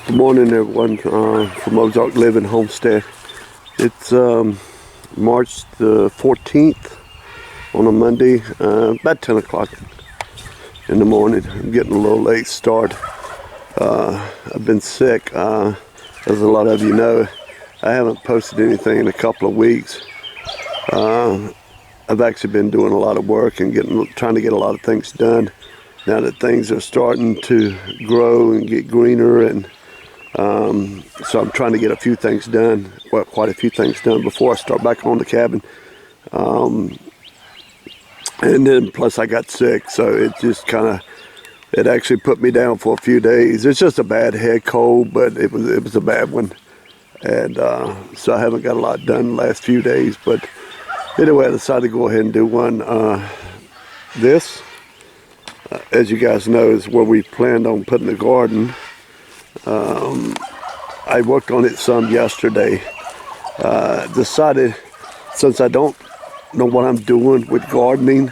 Good morning, everyone, from Ozark Living Homestead. It's March the 14th on a Monday, about 10 o'clock in the morning. I'm getting a little late start. I've been sick, as a lot of you know. I haven't posted anything in a couple of weeks. I've actually been doing a lot of work and trying to get a lot of things done. Now that things are starting to grow and get greener, and so I'm trying to get a few things done, well, quite a few things done before I start back on the cabin. And then plus I got sick, so it just it actually put me down for a few days. It's just a bad head cold, but it was a bad one. And so I haven't got a lot done the last few days, but anyway, I decided to go ahead and do one. This, as you guys know, is where we planned on putting the garden. I worked on it some yesterday. Decided, since I don't know what I'm doing with gardening,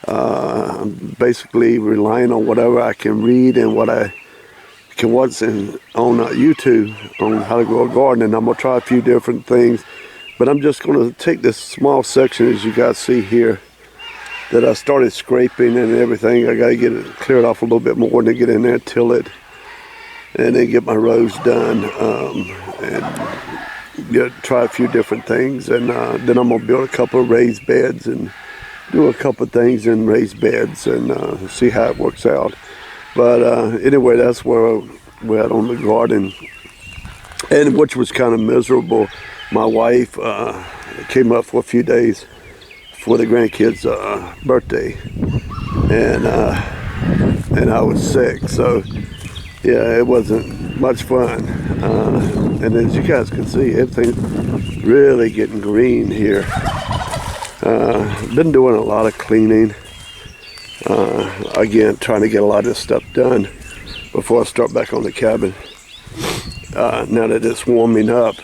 I'm basically relying on whatever I can read and what I can watch on YouTube on how to grow a garden. And I'm going to try a few different things. But I'm just going to take this small section, as you guys see here, that I started scraping and everything. I got to get it cleared off a little bit more and then get in there, till it, and then get my rows done, and try a few different things. And then I'm going to build a couple of raised beds and do a couple of things in raised beds and see how it works out. But anyway, that's where we're at on the garden, and which was kind of miserable. My wife came up for a few days for the grandkids' birthday, and I was sick, so yeah, it wasn't much fun. And as you guys can see, everything's really getting green here. Been doing a lot of cleaning. Again, trying to get a lot of this stuff done before I start back on the cabin. Now that it's warming up,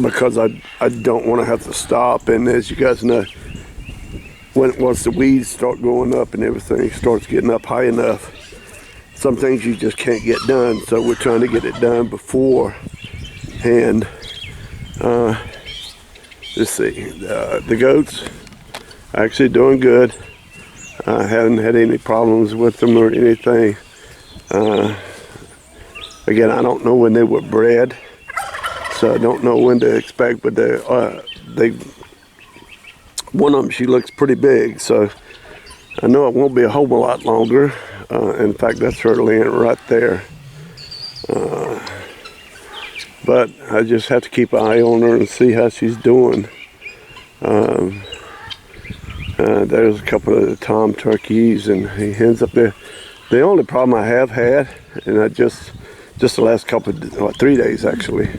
because I don't want to have to stop. And as you guys know, once the weeds start growing up and everything starts getting up high enough, some things you just can't get done. So we're trying to get it done beforehand. Let's see, the goats are actually doing good. I haven't had any problems with them or anything. Again, I don't know when they were bred, so I don't know when to expect, but one of them, she looks pretty big, so I know it won't be a whole lot longer. In fact, that's her laying right there. But I just have to keep an eye on her and see how she's doing. There's a couple of the tom turkeys and hens up there. The only problem I have had, and I just the last 3 days actually,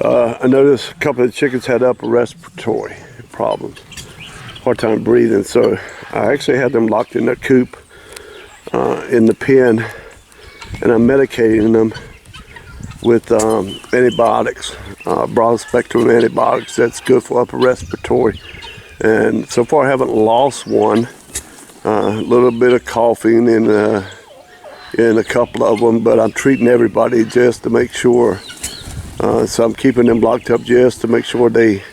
I noticed a couple of chickens had upper respiratory problems, hard time breathing. So I actually had them locked in their coop, in the pen, and I'm medicating them with antibiotics, broad spectrum antibiotics that's good for upper respiratory. And so far I haven't lost one. A little bit of coughing in a couple of them, but I'm treating everybody just to make sure. So I'm keeping them locked up just to make sure they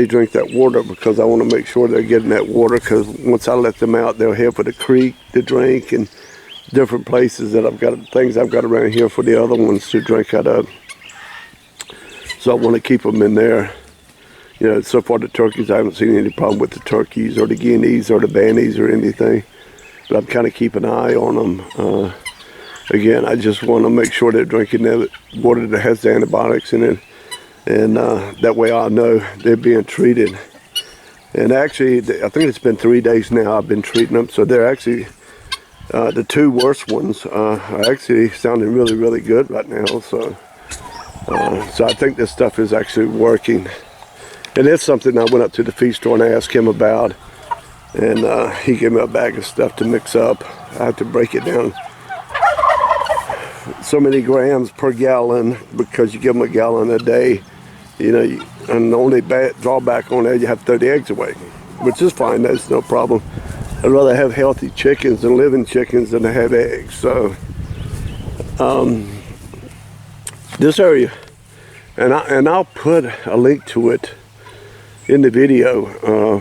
drink that water, because I want to make sure they're getting that water, because once I let them out, they'll head for the creek to drink and different places that things I've got around here for the other ones to drink out of. So I want to keep them in there. You know, so far the turkeys, I haven't seen any problem with the turkeys or the guineas or the bannies or anything, but I'm kind of keeping an eye on them. Again, I just want to make sure they're drinking that water that has the antibiotics in it, and that way I know they're being treated. And actually, I think it's been 3 days now I've been treating them, so they're actually, the two worst ones are actually sounding really, really good right now. So I think this stuff is actually working. And it's something I went up to the feed store and asked him about, and he gave me a bag of stuff to mix up. I have to break it down so many grams per gallon, because you give them a gallon a day. You know, and the only drawback on that, you have to throw the eggs away, which is fine. That's no problem. I'd rather have healthy chickens and living chickens than to have eggs. So This area, and I'll put a link to it in the video.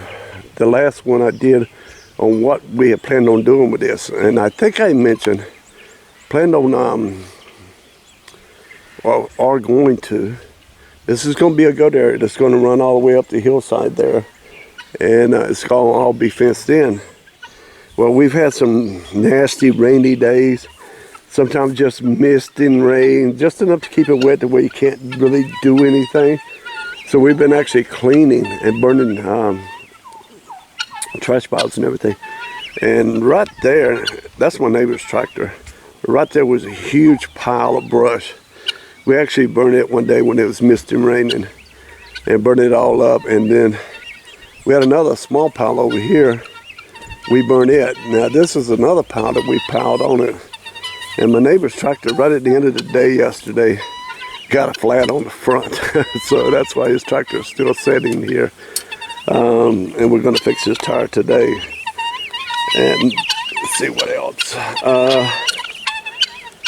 The last one I did on what we had planned on doing with this, and I think I mentioned planned on or are going to. This is going to be a goat area that's going to run all the way up the hillside there, and it's going to all be fenced in. Well, we've had some nasty rainy days. Sometimes just mist and rain, just enough to keep it wet to where you can't really do anything. So we've been actually cleaning and burning trash piles and everything. And right there, that's my neighbor's tractor. Right there was a huge pile of brush. We actually burned it one day when it was misty and raining, and burned it all up. And then we had another small pile over here. We burned it. Now this is another pile that we piled on it. And my neighbor's tractor, right at the end of the day yesterday, got a flat on the front. So that's why his tractor is still sitting here. And we're going to fix his tire today. And let's see what else.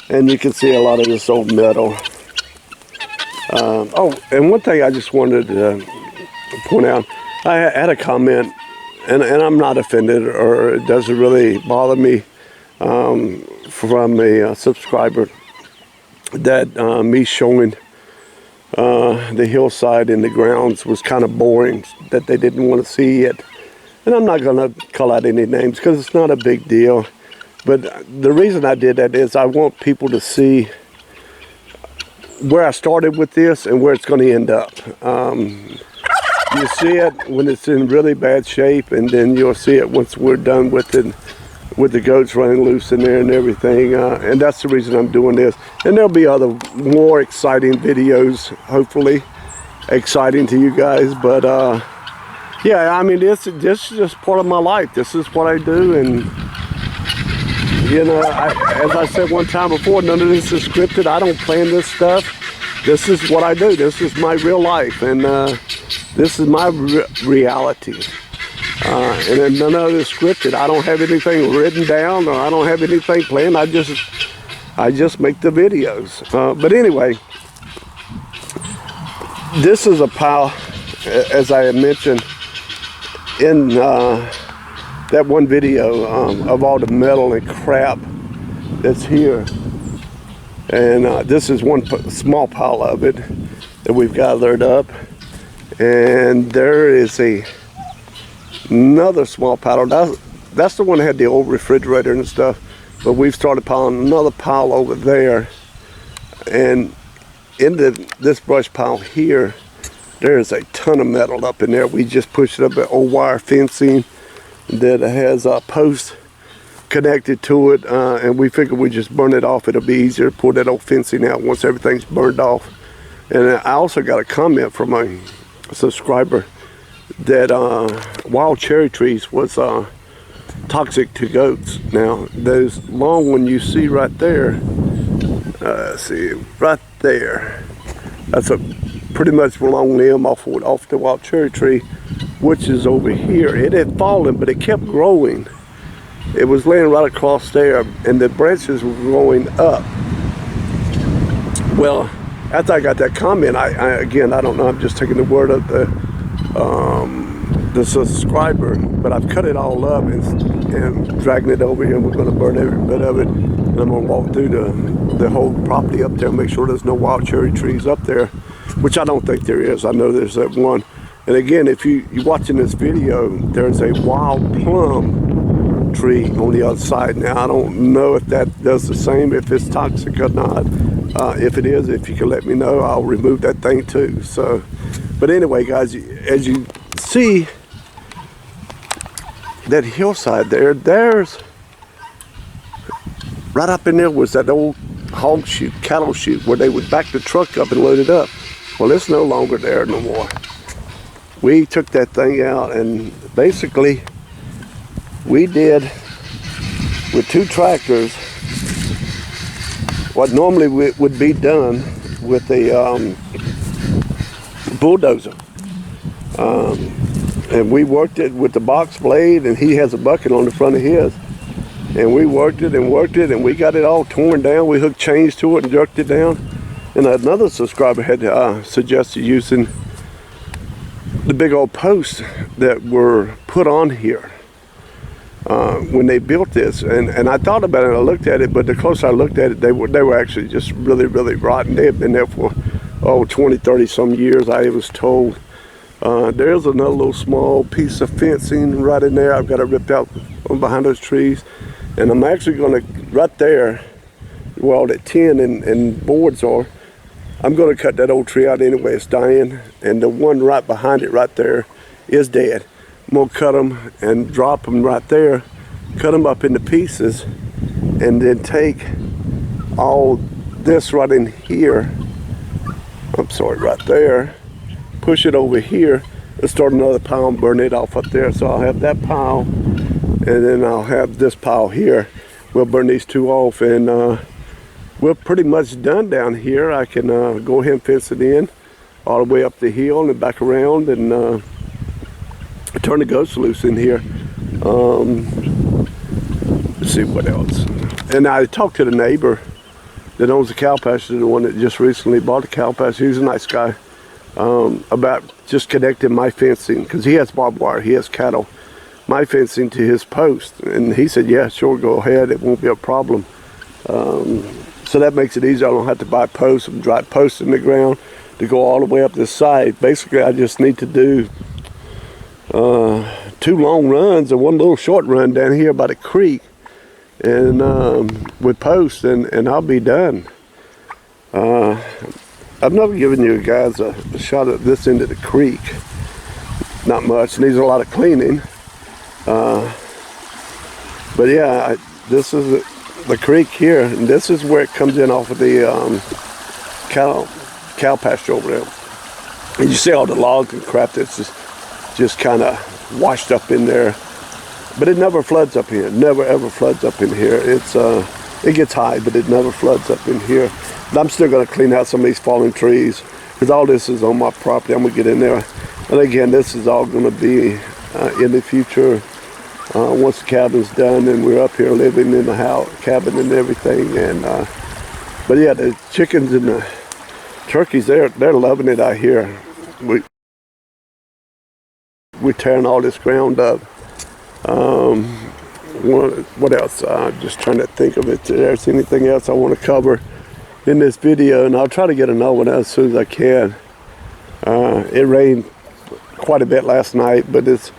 And you can see a lot of this old metal. Oh, and one thing I just wanted to point out. I had a comment, and I'm not offended, or it doesn't really bother me, from a subscriber, that me showing the hillside and the grounds was kind of boring, that they didn't want to see it. And I'm not going to call out any names because it's not a big deal. But the reason I did that is I want people to see where I started with this and where it's going to end up. You see it when it's in really bad shape, and then you'll see it once we're done with it, with the goats running loose in there and everything. And that's the reason I'm doing this. And there'll be other more exciting videos, hopefully exciting to you guys. But yeah, I mean, this is just part of my life. This is what I do. And you know, as I said one time before, none of this is scripted. I don't plan this stuff. This is what I do. This is my real life, and this is my reality. And then none of it is scripted. I don't have anything written down, or I don't have anything planned. I just make the videos. But anyway, this is a pile, as I had mentioned in that one video, of all the metal and crap that's here. And this is one small pile of it that we've gathered up. And there is another small pile. That's the one that had the old refrigerator and stuff. But we've started piling another pile over there. And in this brush pile here, there's a ton of metal up in there. We just pushed up an old wire fencing that has a post connected to it, and we figured we just burn it off. It'll be easier to pull that old fencing out once everything's burned off. And I also got a comment from a subscriber that wild cherry trees was toxic to goats. Now those long one you see right there, see right there, that's a pretty much long limb off the wild cherry tree, which is over here. It had fallen, but it kept growing. It was laying right across there, and the branches were growing up. Well, after I got that comment, I don't know, I'm just taking the word of the subscriber, but I've cut it all up and dragging it over here, and we're going to burn every bit of it. And I'm going to walk through the whole property up there and make sure there's no wild cherry trees up there, which I don't think there is. I know there's that one. And again, if you're watching this video, there's a wild plum tree on the other side. Now, I don't know if that does the same, if it's toxic or not. If it is, if you can let me know, I'll remove that thing too. So, but anyway, guys, as you see that hillside there's right up in there was that old hog chute, cattle chute, where they would back the truck up and load it up. Well, it's no longer there no more. We took that thing out, and basically we did with 2 tractors what normally would be done with a bulldozer. And we worked it with the box blade, and he has a bucket on the front of his. And we worked it, and we got it all torn down. We hooked chains to it and jerked it down. And another subscriber had suggested using the big old posts that were put on here when they built this. And I thought about it, and I looked at it, but the closer I looked at it, they were actually just really, really rotten. They had been there for 20, 30 some years, I was told. There's another little small piece of fencing right in there. I've got it ripped out from behind those trees. And I'm actually going to, right there, where all that tin and boards are, I'm going to cut that old tree out anyway. It's dying. And the one right behind it right there is dead. I'm going to cut them and drop them right there, cut them up into pieces, and then take all this right in here, I'm sorry, right there, push it over here, and start another pile and burn it off up there. So I'll have that pile, and then I'll have this pile here. We'll burn these two off, and we're pretty much done down here. I can go ahead and fence it in all the way up the hill and back around, and turn the goats loose in here. Let's see what else. And I talked to the neighbor that owns the cow pasture, the one that just recently bought the cow pasture. He's a nice guy. About just connecting my fencing, because he has barbed wire, he has cattle, my fencing to his post. And he said, yeah, sure, go ahead, it won't be a problem. So that makes it easier. I don't have to buy posts and drive posts in the ground to go all the way up this side. Basically, I just need to do 2 long runs and 1 little short run down here by the creek, and with posts, and I'll be done. I've never given you guys a shot at this end of the creek. Not much. Needs a lot of cleaning. But yeah, this is the creek here, and this is where it comes in off of the cow pasture over there. And you see all the logs and crap that's just kind of washed up in there. But it never floods up here. It never ever floods up in here. It gets high, but it never floods up in here. But I'm still going to clean out some of these fallen trees, because all this is on my property. I'm going to get in there. And again, this is all going to be in the future, once the cabin's done and we're up here living in the house, cabin and everything. And but yeah, the chickens and the turkeys, they're loving it out here. We're tearing all this ground up. What else? Just trying to think of it. If there's anything else I want to cover in this video, and I'll try to get another one out as soon as I can. It rained quite a bit last night, but it's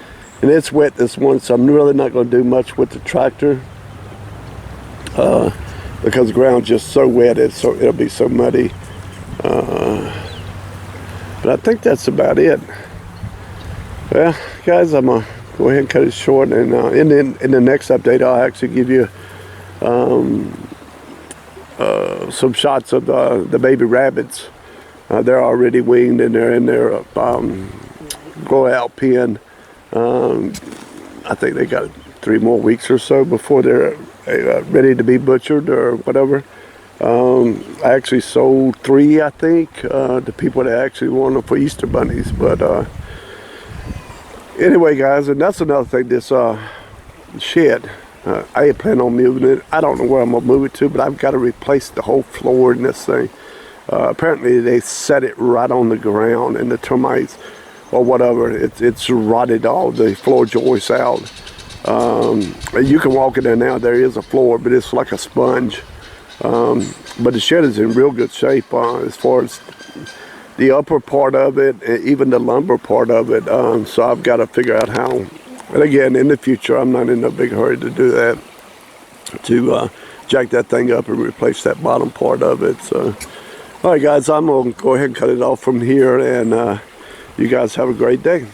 wet this morning, so I'm really not going to do much with the tractor, because the ground's just so wet. It'll be so muddy. But I think that's about it. Well, guys, I'm gonna go ahead and cut it short, and in the next update, I'll actually give you some shots of the baby rabbits. They're already weaned, and they're in their grow-out pen. I think they got 3 more weeks or so before they're ready to be butchered or whatever. I actually sold 3, I think, to people that actually want them for Easter bunnies. But anyway, guys, and that's another thing, this shed. I ain't planning on moving it. I don't know where I'm going to move it to, but I've got to replace the whole floor in this thing. Apparently, they set it right on the ground, and the termites or whatever, it's rotted all the floor joists out. You can walk in there now. There is a floor, but it's like a sponge. But the shed is in real good shape as far as the upper part of it, even the lumber part of it. So I've got to figure out how. And again, in the future, I'm not in a big hurry to do that, to jack that thing up and replace that bottom part of it. So, all right, guys, I'm going to go ahead and cut it off from here, and you guys have a great day.